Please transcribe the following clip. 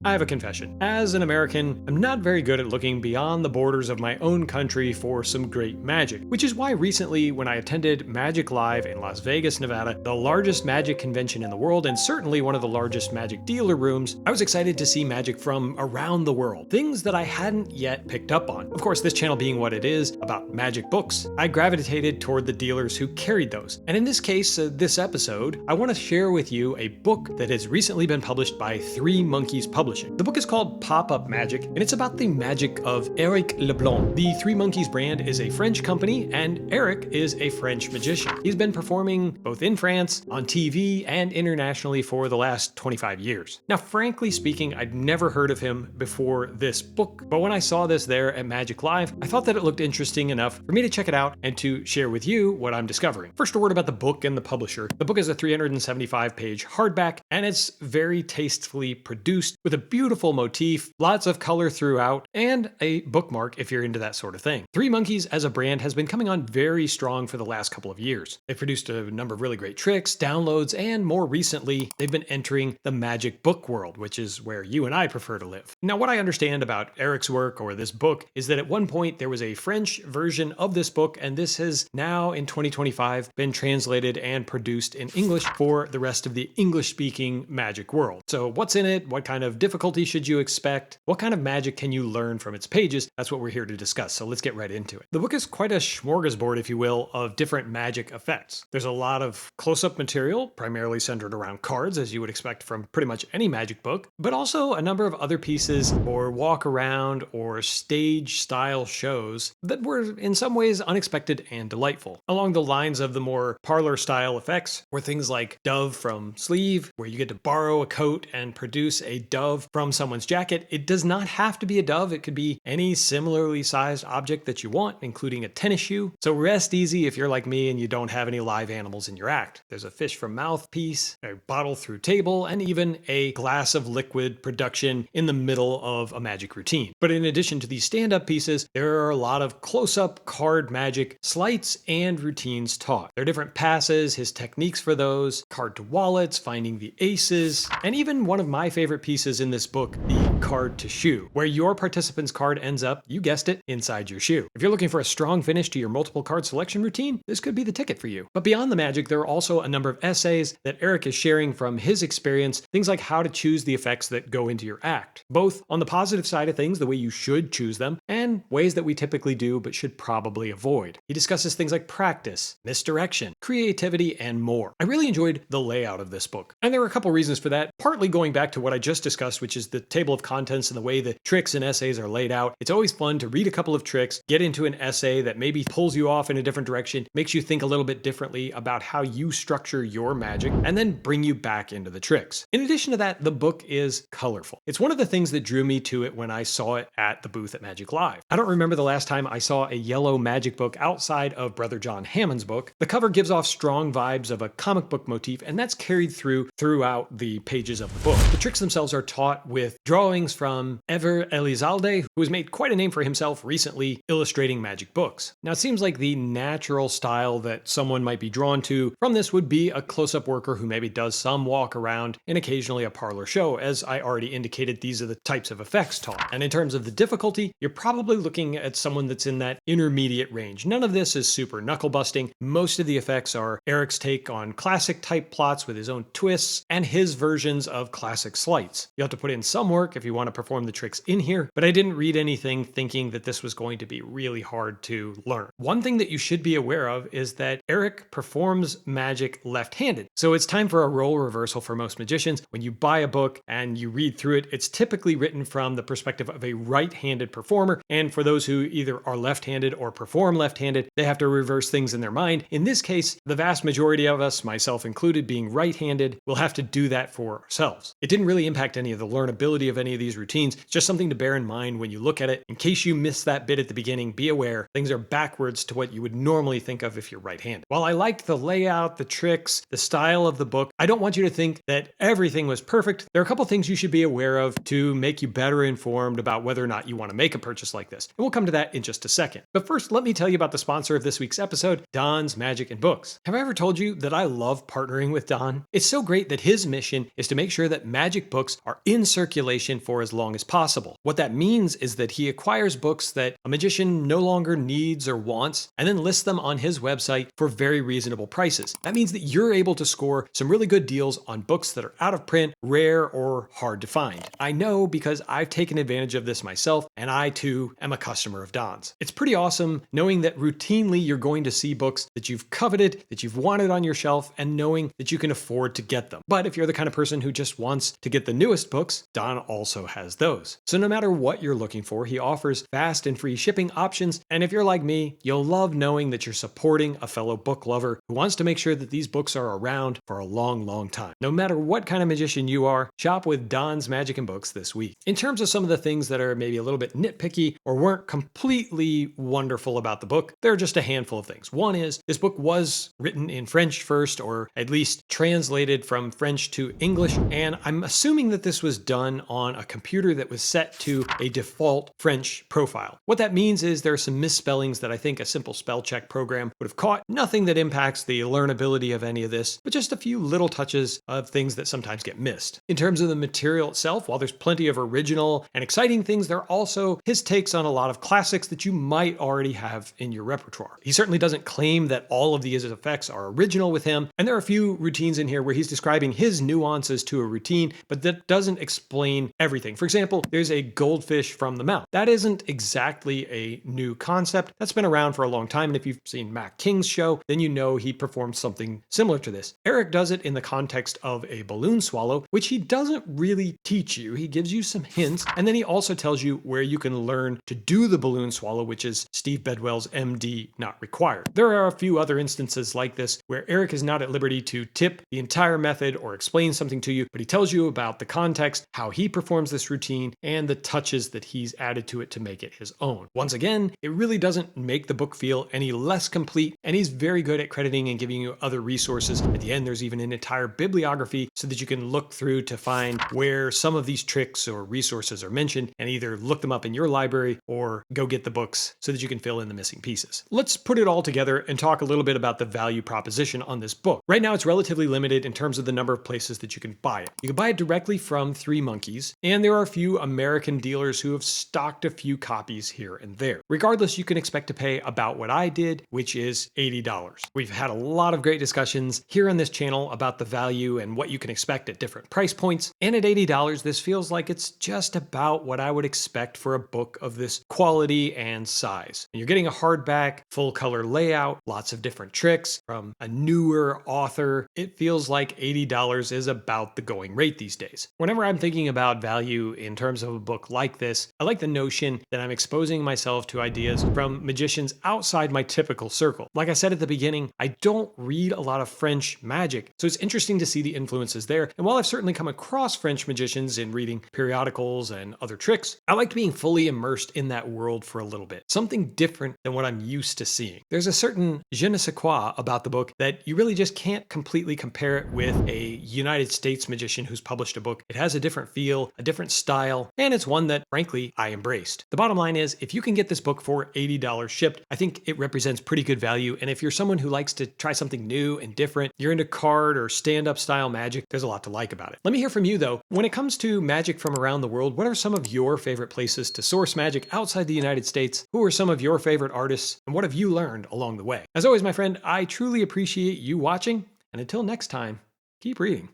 I have a confession. As an American, I'm not very good at looking beyond the borders of my own country for some great magic, which is why recently, when I attended Magic Live in Las Vegas, Nevada, the largest magic convention in the world and certainly one of the largest magic dealer rooms, I was excited to see magic from around the world, things that I hadn't yet picked up on. Of course, this channel being what it is, about magic books, I gravitated toward the dealers who carried those. And in this case, this episode, I want to share with you a book that has recently been published by Three Monkeys Publishing. The book is called Pop-Up Magic, and it's about the magic of Eric Leblan. The Three Monkeys brand is a French company, and Eric is a French magician. He's been performing both in France, on TV, and internationally for the last 25 years. Now, frankly speaking, I'd never heard of him before this book, but when I saw this there at Magic Live, I thought that it looked interesting enough for me to check it out and to share with you what I'm discovering. First, a word about the book and the publisher. The book is a 375-page hardback, and it's very tastefully produced with a beautiful motif, lots of color throughout, and a bookmark if you're into that sort of thing. Three Monkeys as a brand has been coming on very strong for the last couple of years. They've produced a number of really great tricks, downloads, and more recently, they've been entering the magic book world, which is where you and I prefer to live. Now, what I understand about Eric's work or this book is that at one point there was a French version of this book, and this has now in 2025 been translated and produced in English for the rest of the English-speaking magic world. So what's in it? What kind of difficulty should you expect? What kind of magic can you learn from its pages? That's what we're here to discuss, so let's get right into it. The book is quite a smorgasbord, if you will, of different magic effects. There's a lot of close-up material, primarily centered around cards, as you would expect from pretty much any magic book, but also a number of other pieces or walk-around or stage-style shows that were in some ways unexpected and delightful. Along the lines of the more parlor-style effects were things like Dove from Sleeve, where you get to borrow a coat and produce a dove from someone's jacket. It does not have to be a dove. It could be any similarly sized object that you want, including a tennis shoe. So rest easy if you're like me and you don't have any live animals in your act. There's a fish from mouthpiece, a bottle through table, and even a glass of liquid production in the middle of a magic routine. But in addition to these stand-up pieces, there are a lot of close-up card magic sleights and routines taught. There are different passes, his techniques for those, card to wallets, finding the aces, and even one of my favorite pieces in this book, the card to shoe, where your participant's card ends up, you guessed it, inside your shoe. If you're looking for a strong finish to your multiple card selection routine, this could be the ticket for you. But beyond the magic, there are also a number of essays that Eric is sharing from his experience, things like how to choose the effects that go into your act, both on the positive side of things, the way you should choose them, and ways that we typically do but should probably avoid. He discusses things like practice, misdirection, creativity, and more. I really enjoyed the layout of this book, and there were a couple reasons for that, partly going back to what I just discussed, which is the table of contents and the way the tricks and essays are laid out. It's always fun to read a couple of tricks, get into an essay that maybe pulls you off in a different direction, makes you think a little bit differently about how you structure your magic, and then bring you back into the tricks. In addition to that, the book is colorful. It's one of the things that drew me to it when I saw it at the booth at Magic Live. I don't remember the last time I saw a yellow magic book outside of Brother John Hammond's book. The cover gives off strong vibes of a comic book motif, and that's carried throughout the pages of the book. The tricks themselves are taught with drawings from Ever Elizalde, who has made quite a name for himself recently illustrating magic books. Now, it seems like the natural style that someone might be drawn to from this would be a close-up worker who maybe does some walk around and occasionally a parlor show. As I already indicated, these are the types of effects taught. And in terms of the difficulty, you're probably looking at someone that's in that intermediate range. None of this is super knuckle-busting. Most of the effects are Eric's take on classic type plots with his own twists and his versions of classic sleights. You have to put in some work if you want to perform the tricks in here, but I didn't read anything thinking that this was going to be really hard to learn. One thing that you should be aware of is that Eric performs magic left-handed. So it's time for a role reversal for most magicians. When you buy a book and you read through it, it's typically written from the perspective of a right-handed performer. And for those who either are left-handed or perform left-handed, they have to reverse things in their mind. In this case, the vast majority of us, myself included, being right-handed, will have to do that for ourselves. It didn't really impact any of the learnability of any of these routines. It's just something to bear in mind when you look at it. In case you missed that bit at the beginning, be aware things are backwards to what you would normally think of if you're right-handed. While I liked the layout, the tricks, the style of the book, I don't want you to think that everything was perfect. There are a couple things you should be aware of to make you better informed about whether or not you want to make a purchase like this. And we'll come to that in just a second. But first, let me tell you about the sponsor of this week's episode, Don's Magic and Books. Have I ever told you that I love partnering with Don? It's so great that his mission is to make sure that magic books are in circulation for as long as possible. What that means is that he acquires books that a magician no longer needs or wants and then lists them on his website for very reasonable prices. That means that you're able to score some really good deals on books that are out of print, rare, or hard to find. I know because I've taken advantage of this myself, and I too am a customer of Don's. It's pretty awesome knowing that routinely you're going to see books that you've coveted, that you've wanted on your shelf, and knowing that you can afford to get them. But if you're the kind of person who just wants to get the newest books, Don also has those. So no matter what you're looking for, he offers fast and free shipping options, and if you're like me, you'll love knowing that you're supporting a fellow book lover who wants to make sure that these books are around for a long, long time. No matter what kind of magician you are, shop with Don's Magic and Books this week. In terms of some of the things that are maybe a little bit nitpicky or weren't completely wonderful about the book, there are just a handful of things. One is this book was written in French first, or at least translated from French to English, and I'm assuming that this was done on a computer that was set to a default French profile. What that means is there are some misspellings that I think a simple spell check program would have caught. Nothing that impacts the learnability of any of this, but just a few little touches of things that sometimes get missed. In terms of the material itself, while there's plenty of original and exciting things, there are also his takes on a lot of classics that you might already have in your repertoire. He certainly doesn't claim that all of these effects are original with him, and there are a few routines in here where he's describing his nuances to a routine, but that doesn't explain everything. For example, there's a goldfish from the mouth. That isn't exactly a new concept. That's been around for a long time, and if you've seen Mac King's show, then you know he performed something similar to this. Eric does it in the context of a balloon swallow, which he doesn't really teach you. He gives you some hints, and then he also tells you where you can learn to do the balloon swallow, which is Steve Bedwell's MD not required. There are a few other instances like this where Eric is not at liberty to tip the entire method or explain something to you, but he tells you about the context, how he performs this routine, and the touches that he's added to it to make it his own. Once again, it really doesn't make the book feel any less complete, and he's very good at crediting and giving you other resources. At the end, there's even an entire bibliography so that you can look through to find where some of these tricks or resources are mentioned and either look them up in your library or go get the books so that you can fill in the missing pieces. Let's put it all together and talk a little bit about the value proposition on this book. Right now, it's relatively limited in terms of the number of places that you can buy it. You can buy it directly from Three Monkeys, and there are a few American dealers who have stocked a few copies here and there. Regardless, you can expect to pay about what I did, which is $80. We've had a lot of great discussions here on this channel about the value and what you can expect at different price points, and at $80, this feels like it's just about what I would expect for a book of this quality and size. And you're getting a hardback, full color layout, lots of different tricks from a newer author. It feels like $80 is about the going rate these days. Whenever I'm thinking about value in terms of a book like this, I like the notion that I'm exposing myself to ideas from magicians outside my typical circle. Like I said at the beginning, I don't read a lot of French magic, so it's interesting to see the influences there. And while I've certainly come across French magicians in reading periodicals and other tricks, I liked being fully immersed in that world for a little bit. Something different than what I'm used to seeing. There's a certain je ne sais quoi about the book that you really just can't completely compare it with a United States magician who's published a book. It has a different feel, a different style, and it's one that, frankly, I embraced. The bottom line is, if you can get this book for $80 shipped, I think it represents pretty good value. And if you're someone who likes to try something new and different, you're into card or stand-up style magic, there's a lot to like about it. Let me hear from you, though. When it comes to magic from around the world, what are some of your favorite places to source magic outside the United States? Who are some of your favorite artists? And what have you learned along the way? As always, my friend, I truly appreciate you watching. And until next time, keep reading.